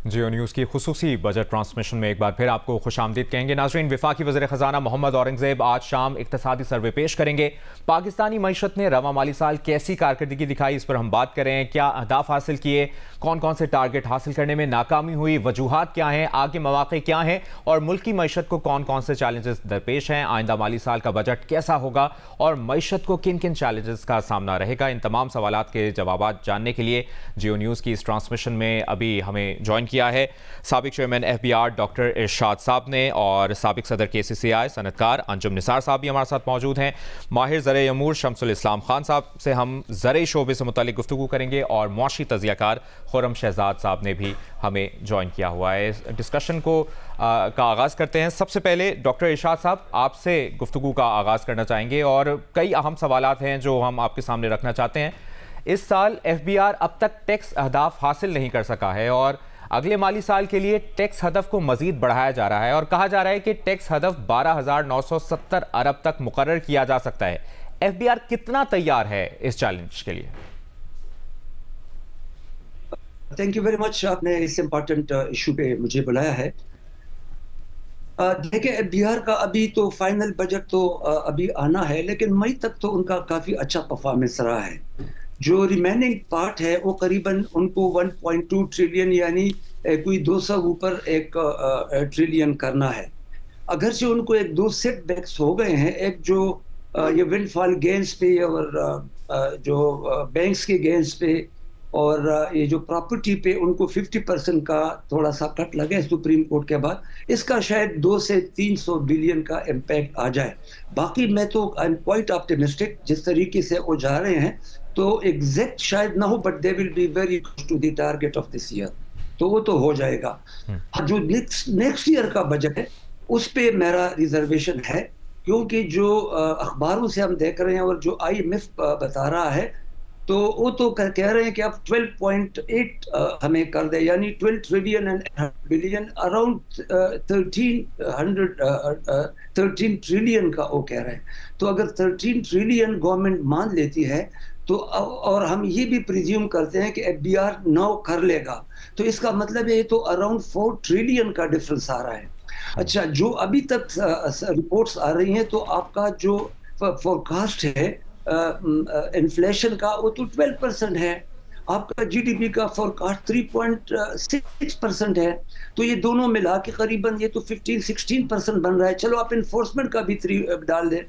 जियो news की खुसूसी budget transmission में एक बार फिर आपको खुशामदीद कहेंगे। नाज़रीन, वफाकी वज़ीर ख़जाना मोहम्मद औरंगज़ेब आज शाम इक़्तिसादी सर्वे पेश करेंगे। पाकिस्तानी मईशत ने रवा माली साल कैसी कारकर्दगी दिखाई, इस पर हम बात करें। क्या अहदाफ हासिल किए, कौन कौन से टारगेट हासिल करने में नाकामी हुई, वजूहात क्या हैं, आगे मौक़े क्या हैं और मुल्क की मईशत को कौन कौन से चैलेंजेस दरपेश हैं। आइंदा माली साल का बजट कैसा होगा और मईशत को किन किन चैलेंजेस का सामना रहेगा, इन तमाम सवालात के जवाब जानने के लिए जियो न्यूज़ की इस ट्रांसमिशन में अभी हमें ज्वाइन किया है साबिक चेयरमैन FBR डॉक्टर इरशाद साहब ने और साबिक सदर KCCI सनतकार अंजुम निसार साहब भी हमारे साथ मौजूद हैं। माहिर ज़रे अमूर शमसुल इस्लाम खान साहब से हम ज़रे शोबे से मुतालिक गुफ्तगू करेंगे और मुआशी तज़ियाकार खुर्रम शहजाद साहब ने भी हमें ज्वाइन किया हुआ है। डिस्कशन को का आगाज़ करते हैं। सबसे पहले डॉक्टर इरशाद साहब, आपसे गुफ्तगू का आगाज़ करना चाहेंगे और कई अहम सवालात हैं जो हम आपके सामने रखना चाहते हैं। इस साल FBR अब तक टैक्स अहदाफ हासिल नहीं कर सका है और अगले माली साल के लिए टैक्स हदफ को मजीद बढ़ाया जा रहा है और कहा जा रहा है कि टैक्स हदफ 12,970 अरब तक मुकर्रर किया जा सकता है। FBR कितना तैयार है इस चैलेंज के लिए? थैंक यू वेरी मच, आपने इस इम्पोर्टेंट इशू पे मुझे बुलाया है। देखिए, FBR का अभी तो फाइनल बजट तो अभी आना है, लेकिन मई तक तो उनका काफ़ी अच्छा परफॉर्मेंस रहा है। जो रिमेनिंग पार्ट है वो करीबन उनको 1.2 ट्रिलियन यानी कोई 200 ऊपर एक ट्रिलियन करना है। अगर से उनको एक दो सेटबैक्स हो गए हैं, एक जो ये विंडफॉल गेन्स पे और जो बैंक्स के गेन्स पे और ये जो प्रॉपर्टी पे उनको 50% का थोड़ा सा कट लगे सुप्रीम कोर्ट के बाद, इसका शायद 200 से 300 बिलियन का इम्पैक्ट आ जाए। बाकी मैं तो आई एम क्वाइट ऑप्टिमिस्टिक, जिस तरीके से वो जा रहे हैं तो एग्जैक्ट शायद ना हो, but they will be very close to the target of this year, तो वो तो हो जाएगा। जो नेक्स्ट ईयर का बजट है उस पे मेरा रिजर्वेशन है, क्योंकि जो अखबारों से हम देख रहे हैं और जो IMF बता रहा है, तो वो तो कह रहे हैं कि अब 12.8 हमें कर दे, यानी 12 trillion and billion, around 13 trillion का वो कह रहे हैं। तो अगर 13 ट्रिलियन गवर्नमेंट मान लेती है तो, और हम ये भी प्रिज्यूम करते हैं कि FBR 9 कर लेगा, तो इसका मतलब है तो अराउंड 4 ट्रिलियन का डिफरेंस आ रहा है। अच्छा, जो अभी तक रिपोर्ट्स आ रही हैं, तो आपका जो फोरकास्ट है इन्फ्लेशन का वो तो 12% है, आपका GDP का फोरकास्ट 3.6% है, तो ये दोनों मिला के करीबन ये तो 15-16% बन रहा है। चलो आप इन्फोर्समेंट का भी 3 डाल दें,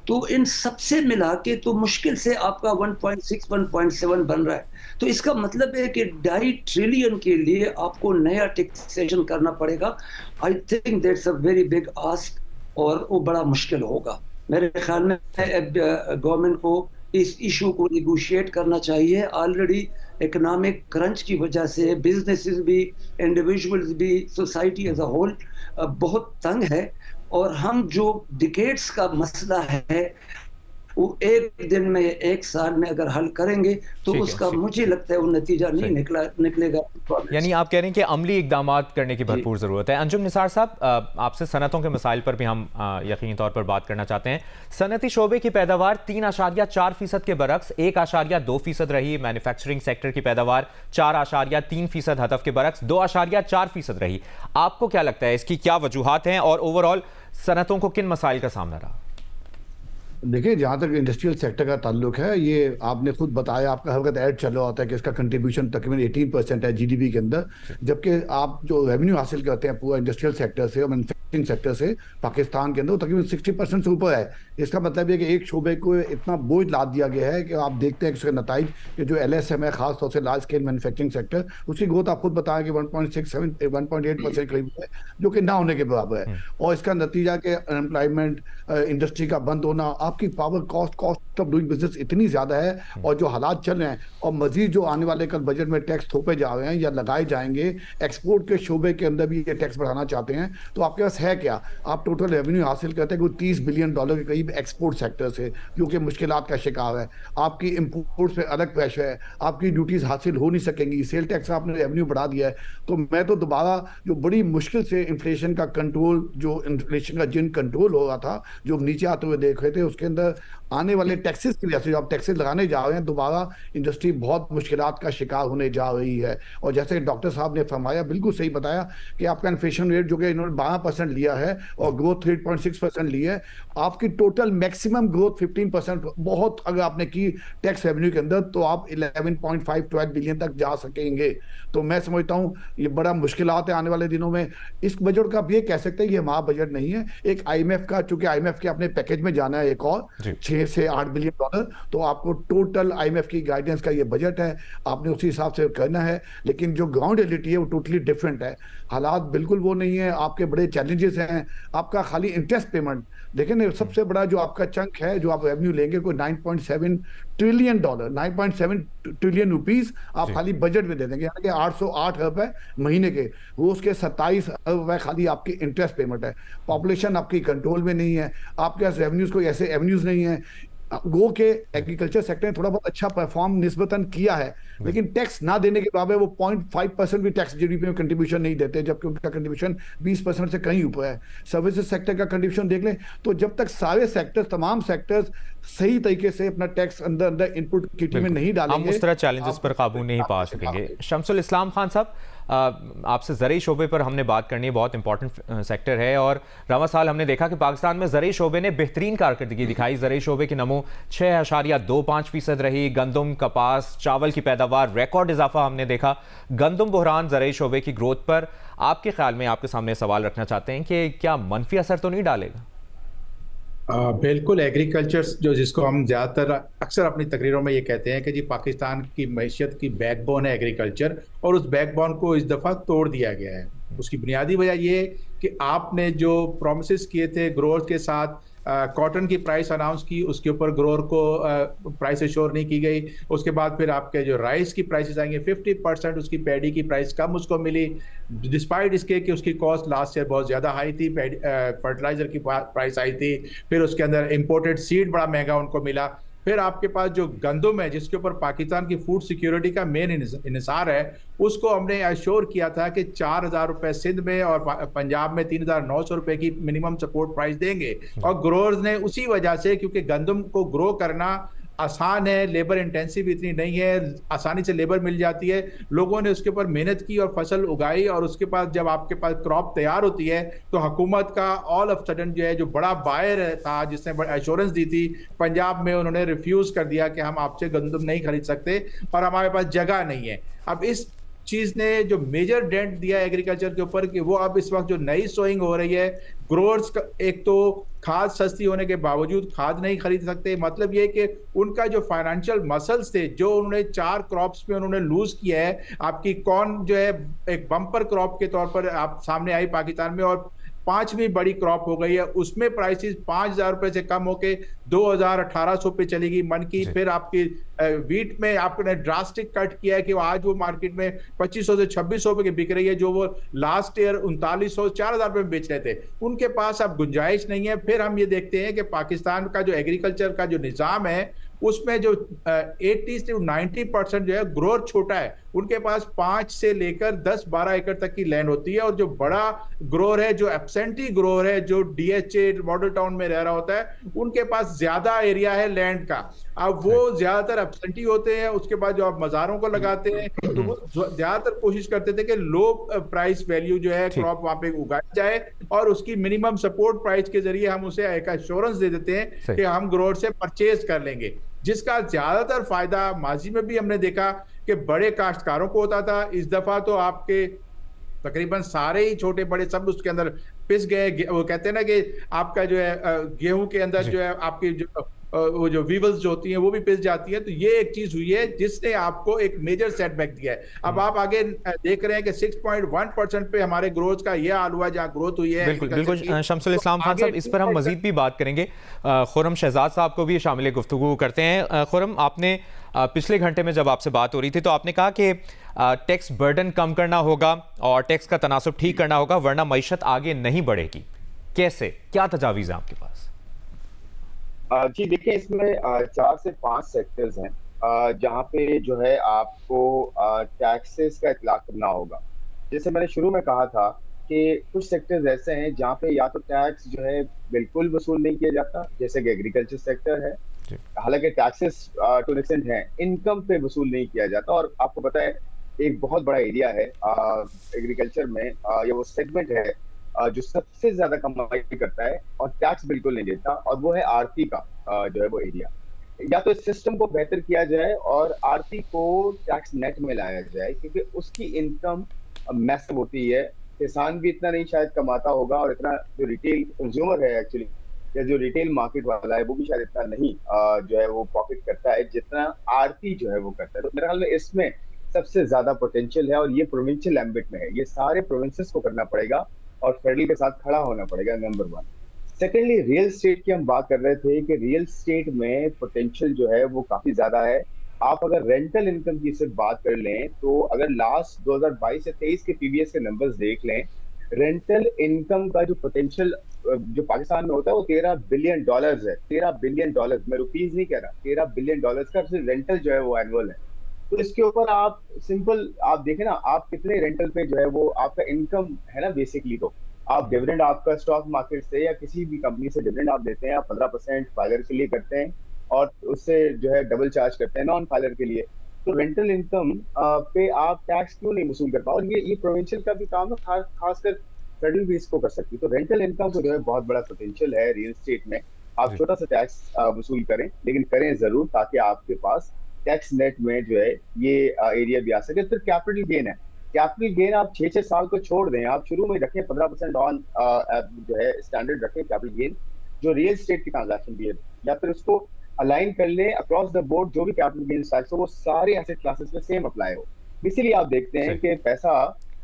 तो इन सबसे मिला के तो मुश्किल से आपका 1.6-1.7 बन रहा है। तो इसका मतलब है कि 2.5 ट्रिलियन के लिए आपको नया टैक्सेशन करना पड़ेगा। I think that's a very big ask और वो बड़ा मुश्किल होगा। मेरे ख्याल में गवर्नमेंट को इस इशू को निगोशिएट करना चाहिए। ऑलरेडी इकोनॉमिक क्रंच की वजह से बिजनेसेस भी, इंडिविजुअल्स भी, सोसाइटी एज अ होल बहुत तंग है, और हम जो डिकेड्स का मसला है वो एक दिन में, एक साल में अगर हल करेंगे तो उसका मुझे लगता है वो नतीजा नहीं निकलेगा। यानी आप कह रहे हैं कि अमली इकदामात करने की भरपूर ज़रूरत है। अंजुम निसार साहब, आपसे सनतों के मसाइल पर भी हम यकीनी तौर पर बात करना चाहते हैं। सनती शोबे की पैदावार 3.4% के बरक्स 1.2% रही। मैन्युफैक्चरिंग सेक्टर की पैदावार 4.3% हदफ के बरक्स 2.4% रही। आपको क्या लगता है, इसकी क्या वजूहात हैं और ओवरऑल सनतों को किन मसाइल का सामना रहा? देखिए, जहाँ तक इंडस्ट्रियल सेक्टर का ताल्लुक है, ये आपने खुद बताया, आपका हर वक्त ऐड चल रहा होता है कि इसका कंट्रीब्यूशन तकरीबन 18% है GDP के अंदर, जबकि आप जो रेवेन्यू हासिल करते हैं पूरा इंडस्ट्रियल सेक्टर से और मैन्युफैक्चरिंग सेक्टर से पाकिस्तान के अंदर, वो तकरीबन 60% से ऊपर है। इसका मतलब है कि एक शोबे को इतना बोझ लाद दिया गया है कि आप देखते हैं कि उसके नताइज कि जो LSM है, खासतौर से लार्ज स्केल मैन्युफैक्चरिंग सेक्टर, उसकी ग्रोथ आप खुद बताएं कि 1.8% करीब है, जो कि ना होने के बराबर है। और इसका नतीजा कि अनएम्प्लॉयमेंट, इंडस्ट्री का बंद होना, आपकी power cost of doing business इतनी ज्यादा है, और जो हालात चल रहे हैं और मजीद जो आने वाले कल बजट में टैक्स थोपे जा रहे हैं या लगाए जाएंगे, एक्सपोर्ट के शोबे के अंदर भी ये टैक्स बढ़ाना चाहते हैं, तो आपके पास है क्या? आप टोटल रेवेन्यू हासिल करते हैं कोई $30 बिलियन के करीब गरीब एक्सपोर्ट सेक्टर से क्योंकि मुश्किलात का शिकार है, आपकी इंपोर्ट पे अलग प्रेशर है, आपकी ड्यूटीज हासिल हो नहीं सकेंगी, सेल टैक्स आपने रेवेन्यू बढ़ा दिया है। तो मैं तो दोबारा जो बड़ी मुश्किल से इन्फ्लेशन का कंट्रोल, जो इन्फ्लेशन का जिन कंट्रोल हो रहा था, जो नीचे आते हुए देख रहे थे, उसके अंदर आने वाले टैक्सेस की वजह से जो आप टैक्सेस लगाने जा रहे हैं, दोबारा इंडस्ट्री बहुत मुश्किलात का शिकार होने जा रही है। और जैसे डॉक्टर साहब ने फरमाया, बिल्कुल सही बताया कि आपका इन्फ्लेशन रेट जो कि इन्होंने 12% लिया है और ग्रोथ 3.6% ली है, आपकी टोटल मैक्सिमम ग्रोथ 15% बहुत अगर आपने की टैक्स रेवेन्यू के अंदर, तो आप 11.5-12 बिलियन तक जा सकेंगे। तो मैं समझता हूँ ये बड़ा मुश्किलात है आने वाले दिनों में। इस बजट का आप ये कह सकते हैं ये हमारा बजट नहीं है, एक IMF का, चूंकि IMF के अपने पैकेज में जाना है एक और 6 से 8 बिलियन डॉलर, तो आपको टोटल IMF की गाइडेंस का ये बजट है, आपने उसी हिसाब से करना है। लेकिन जो ग्राउंड रियलिटी है वो टोटली डिफरेंट है, हालात बिल्कुल वो नहीं है, आपके बड़े चैलेंजेस हैं। आपका खाली इंटरेस्ट पेमेंट देखें ना, सबसे बड़ा जो आपका चंक है जो आप रेवेन्यू लेंगे कोई 9.7 ट्रिलियन डॉलर, 9.7 ट्रिलियन रुपीस आप खाली बजट में दे देंगे, यानी कि 808 अरब है महीने के, वो उसके 27 अरब है खाली आपकी इंटरेस्ट पेमेंट है। पॉपुलेशन आपकी कंट्रोल में नहीं है, आपके पास रेवेन्यूज कोई ऐसे एवेन्यूज नहीं है। गो के एग्रीकल्चर सेक्टर ने थोड़ा बहुत अच्छा परफॉर्म निस्बतन किया है, लेकिन टैक्स ना देने के बावजूद वो 0.5% भी टैक्स जीडीपी में कंट्रीब्यूशन नहीं देते, जबकि उनका कंट्रीब्यूशन 20% से कहीं ऊपर है। सर्विसेज सेक्टर का कंट्रीब्यूशन देख लें तो जब तक सारे सेक्टर्स, तमाम सेक्टर्स सही तरीके से अपना टैक्स अंदर इनपुट किटी में नहीं डालेंगे, हम उस तरह चैलेंजेस पर काबू नहीं पा सकेंगे। शमसुल इस्लाम खान साहब, आपसे ज़रई शोबे पर हमने बात करनी है, बहुत इंपॉर्टेंट सेक्टर है, और रवां साल हमने देखा कि पाकिस्तान में ज़रई शोबे ने बेहतरीन कारकर्दगी दिखाई। ज़रई शोबे की नमो 6.25% रही। गंदम, कपास, चावल की पैदावार रिकॉर्ड इजाफा हमने देखा। गंदम बहरान ज़रई शोबे की ग्रोथ पर आपके ख्याल में, आपके सामने सवाल रखना चाहते हैं कि क्या मनफी असर तो नहीं डालेगा? बिल्कुल। एग्रीकल्चर जो जिसको हम ज़्यादातर अक्सर अपनी तकरीरों में ये कहते हैं कि जी पाकिस्तान की मैशियत की बैकबोन है एग्रीकल्चर, और उस बैकबोन को इस दफ़ा तोड़ दिया गया है। उसकी बुनियादी वजह ये कि आपने जो प्रोमिस किए थे ग्रोअर्स के साथ, कॉटन की प्राइस अनाउंस की, उसके ऊपर ग्रोअर को प्राइस एश्योर नहीं की गई। उसके बाद फिर आपके जो राइस की प्राइसेस आएंगे 50% उसकी पैडी की प्राइस कम उसको मिली, डिस्पाइट इसके कि उसकी कॉस्ट लास्ट ईयर बहुत ज़्यादा हाई थी। फर्टिलाइजर की प्राइस आई थी, फिर उसके अंदर इंपोर्टेड सीड बड़ा महंगा उनको मिला। फिर आपके पास जो गंदम है जिसके ऊपर पाकिस्तान की फूड सिक्योरिटी का मेन इन्हिसार है, उसको हमने एश्योर किया था कि 4,000 रुपए सिंध में और पंजाब में 3,900 रुपए की मिनिमम सपोर्ट प्राइस देंगे। और ग्रोअर्स ने उसी वजह से, क्योंकि गंदम को ग्रो करना आसान है, लेबर इंटेंसिव इतनी नहीं है, आसानी से लेबर मिल जाती है, लोगों ने उसके ऊपर मेहनत की और फसल उगाई, और उसके पास जब आपके पास क्रॉप तैयार होती है तो हुकूमत का ऑल ऑफ सडन जो है, जो बड़ा बायर था जिसने एश्योरेंस दी थी पंजाब में, उन्होंने रिफ्यूज कर दिया कि हम आपसे गंदम नहीं खरीद सकते और हमारे पास जगह नहीं है। अब इस चीज ने जो मेजर डेंट दिया एग्रीकल्चर के ऊपर कि वो अब इस वक्त जो नई सोइंग हो रही है, ग्रोअर्स एक तो खाद सस्ती होने के बावजूद खाद नहीं खरीद सकते। मतलब ये कि उनका जो फाइनेंशियल मसल्स थे, जो उन्होंने 4 क्रॉप्स में उन्होंने लूज किया है, आपकी कॉर्न जो है एक बम्पर क्रॉप के तौर पर आप सामने आई पाकिस्तान में, और 5वीं बड़ी क्रॉप हो गई है, उसमें प्राइसेस 5,000 रुपए से कम होके 2,000-1,800 पे चलेगी मन की। फिर आपकी वीट में आपने ड्रास्टिक कट किया है कि आज वो मार्केट में 2,500 से 2,600 रुपए की बिक रही है, जो वो लास्ट ईयर 3,900-4,000 रुपए में बेच रहे थे। उनके पास अब गुंजाइश नहीं है। फिर हम ये देखते हैं कि पाकिस्तान का जो एग्रीकल्चर का जो निज़ाम है उसमें जो 80 से 90% जो है ग्रोअर छोटा है, उनके पास 5 से लेकर 10-12 एकड़ तक की लैंड होती है, और जो बड़ा ग्रोअर है, जो एब्सेंटी ग्रोअर है, जो DHA मॉडल टाउन में रह रहा होता है, उनके पास ज्यादा एरिया है लैंड का। अब वो ज्यादातर एब्सेंटी होते हैं। उसके बाद जो आप मज़ारों को लगाते हैं तो वो ज्यादातर कोशिश करते थे कि लो प्राइस वैल्यू जो है क्रॉप वहां पे उगाई जाए, और उसकी मिनिमम सपोर्ट प्राइस के जरिए हम उसे एक एश्योरेंस दे देते हैं कि हम ग्रोअर से परचेज कर लेंगे, जिसका ज्यादातर फायदा माजी में भी हमने देखा कि बड़े काश्तकारों को होता था। इस दफा तो आपके तकरीबन सारे ही छोटे बड़े सब उसके अंदर पिस गए। वो कहते हैं ना कि आपका जो है गेहूं के अंदर जो है आपकी जो वो जो वीवल्स जो होती हैं वो भी पिस जाती है। तो ये एक चीज हुई है जिसने आपको एक मेजर सेटबैक दिया है। अब आप आगे देख रहे हैं कि 6.1% पे हमारे ग्रोथ का ये हाल हुआ जहां ग्रोथ हुई है। बिल्कुल बिल्कुल शमसुल इस्लाम खान साहब, इस पर हम मजीद भी बात करेंगे। खुर्रम शहजाद साहब को भी शामिल गुफ्तगू करते हैं। खुर्रम, आपने पिछले घंटे में जब आपसे बात हो रही थी तो आपने कहा कि टैक्स बर्डन कम करना होगा और टैक्स का तनासुब ठीक करना होगा, वरना मईशत आगे नहीं बढ़ेगी। कैसे, क्या तजावीज़ है आपके पास? जी देखिए, इसमें 4 से 5 सेक्टर्स हैं जहाँ पे जो है आपको टैक्सेस का इतलाक करना होगा। जैसे मैंने शुरू में कहा था कि कुछ सेक्टर्स ऐसे हैं जहाँ पे या तो टैक्स जो है बिल्कुल वसूल नहीं किया जाता, जैसे कि एग्रीकल्चर सेक्टर है। जी। हालांकि टैक्सेस टू एन एक्सटेंट है, इनकम पे वसूल नहीं किया जाता। और आपको पता है, एक बहुत बड़ा एरिया है एग्रीकल्चर में, ये वो सेगमेंट है जो सबसे ज्यादा कमाई करता है और टैक्स बिल्कुल नहीं देता, और वो है आरती का जो है वो एरिया। या तो इस सिस्टम को बेहतर किया जाए और आरती को टैक्स नेट में लाया जाए, क्योंकि उसकी इनकम मैसिव होती है। किसान भी इतना नहीं शायद कमाता होगा, और इतना जो रिटेल कंज्यूमर है एक्चुअली, या जो रिटेल मार्केट वाला है, वो भी शायद इतना नहीं जो है वो पॉकेट करता है जितना आरती जो है वो करता है। तो मेरे ख्याल में इसमें सबसे ज्यादा पोटेंशियल है, और ये प्रोविंशियल एम्बिट में है। ये सारे प्रोविंसेस को करना पड़ेगा और फेडरल के साथ खड़ा होना पड़ेगा, नंबर 1। सेकेंडली, रियल एस्टेट की हम बात कर रहे थे कि रियल एस्टेट में पोटेंशियल जो है वो काफी ज्यादा है। आप अगर रेंटल इनकम की सिर्फ बात कर लें, तो अगर लास्ट 2022 से 23 के पीबीएस के नंबर्स देख लें, रेंटल इनकम का जो पोटेंशियल जो पाकिस्तान में होता है वो $13 बिलियन है। $13 बिलियन, मैं रुपीज नहीं कह रहा, $13 बिलियन का सिर्फ रेंटल जो है वो एनुअल है। तो इसके ऊपर आप सिंपल आप देखें ना, आप कितने रेंटल पे जो है वो आपका इनकम है ना बेसिकली। तो आप डिविडेंड आपका स्टॉक मार्केट से या किसी भी कंपनी से डिविडेंड आप देते हैं, आप 15% फाइलर के लिए करते हैं, और उससे जो है डबल चार्ज करते हैं नॉन फाइलर के लिए। तो रेंटल इनकम पे आप टैक्स क्यों नहीं वसूल कर पाओ? और ये प्रोविंशियल का भी काम है, खासकर फेडरल भी इसको कर सकती है। तो रेंटल इनकम को जो है बहुत बड़ा पोटेंशियल है रियल एस्टेट में। आप छोटा सा टैक्स वसूल करें, लेकिन करें जरूर, ताकि आपके पास टैक्स नेट में जो है ये एरिया भी आ सके। फिर कैपिटल गेन है। कैपिटल गेन आप 6-6 साल को छोड़ दें, आप शुरू में रखें 15% ऑन जो है स्टैंडर्ड रखें कैपिटल गेन, जो रियल एस्टेट की ट्रांजैक्शन भी है, या फिर उसको अलाइन कर लें अक्रॉस द बोर्ड। जो भी कैपिटल गेन टैक्स हो वो सारे एसेट क्लासेस में सेम अप्लाई हो। इसीलिए आप देखते हैं कि पैसा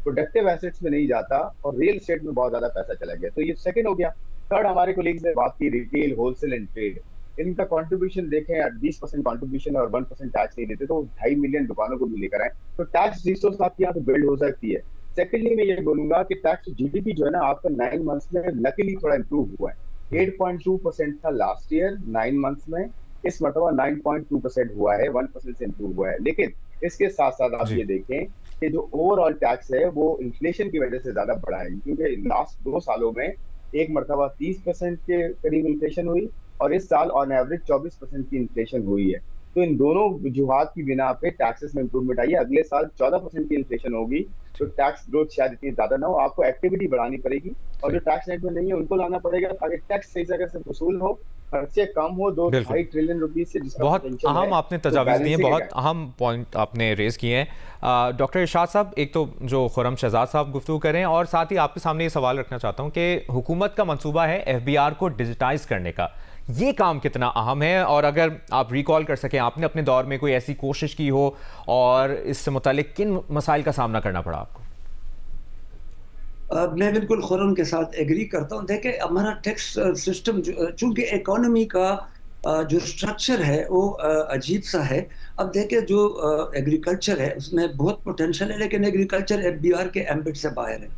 प्रोडक्टिव एसेट्स में नहीं जाता और रियल एस्टेट में बहुत ज्यादा पैसा चला गया। तो ये सेकंड हो गया। थर्ड, हमारे कोलीग्स ने बात की रिटेल, होलसेल एंड ट्रेड। इनका कंट्रीब्यूशन देखें, 20% कंट्रीब्यूशन और 1% टैक्स नहीं देते, तो 2.5 मिलियन दुकानों को भी लेकर आए, तो टैक्स रिसोर्स आपकी यहाँ पे बिल्ड हो सकती है। सेकेंडली, मैं ये बोलूंगा कि टैक्स जीडीपी जो है ना आपका 9 मंथ्स में लकीली थोड़ा इंप्रूव हुआ है। 8.2% था लास्ट ईयर 9 मंथ्स में, इस मरतबा 9.2% हुआ है, 1% से इंप्रूव हुआ है। लेकिन इसके साथ साथ आप ये देखें कि जो ओवरऑल टैक्स है वो इन्फ्लेशन की वजह से ज्यादा बढ़ा है, क्योंकि लास्ट 2 सालों में एक मरतबा 30% के करीब इन्फ्लेशन हुई, और इस साल ऑन एवरेज 24% की इन्फ्लेशन हुई है। तो इन दोनों वजूहात की बिना पे टैक्सेस में इंप्रूवमेंट आई है। अगले साल 14% की इन्फ्लेशन होगी, तो टैक्स ग्रोथ शायद इतनी ज्यादा ना हो। आपको एक्टिविटी बढ़ानी पड़ेगी, और जो टैक्स नेट में नहीं है उनको लाना पड़ेगा, ताकि टैक्स सही जगह से वसूल हो, खर्चे कम हो। 2-2.5 ट्रिलियन रुपीज से जिसका बहुत अहम आपने तजावीज़ दी हैं, बहुत अहम पॉइंट आपने रेज किए हैं। डॉक्टर इरशाद साहब, एक तो जो खुर्रम शहजाद साहब गुफ्तगू करें, और साथ ही आपके सामने ये सवाल रखना चाहता हूँ कि हुकूमत का मंसूबा है एफबीआर को डिजिटाइज करने का, ये काम कितना अहम है? और अगर आप रिकॉल कर सकें, आपने अपने दौर में कोई ऐसी कोशिश की हो, और इससे मुतालिक किन मसाइल का सामना करना पड़ा आपको? मैं बिल्कुल खुर्रम के साथ एग्री करता हूँ। देखिए, हमारा टैक्स सिस्टम चूंकि इकोनॉमी का जो स्ट्रक्चर है वो अजीब सा है। अब देखिए, जो एग्रीकल्चर है उसमें बहुत पोटेंशियल है, लेकिन एग्रीकल्चर एफबीआर के एम्बिट से बाहर है।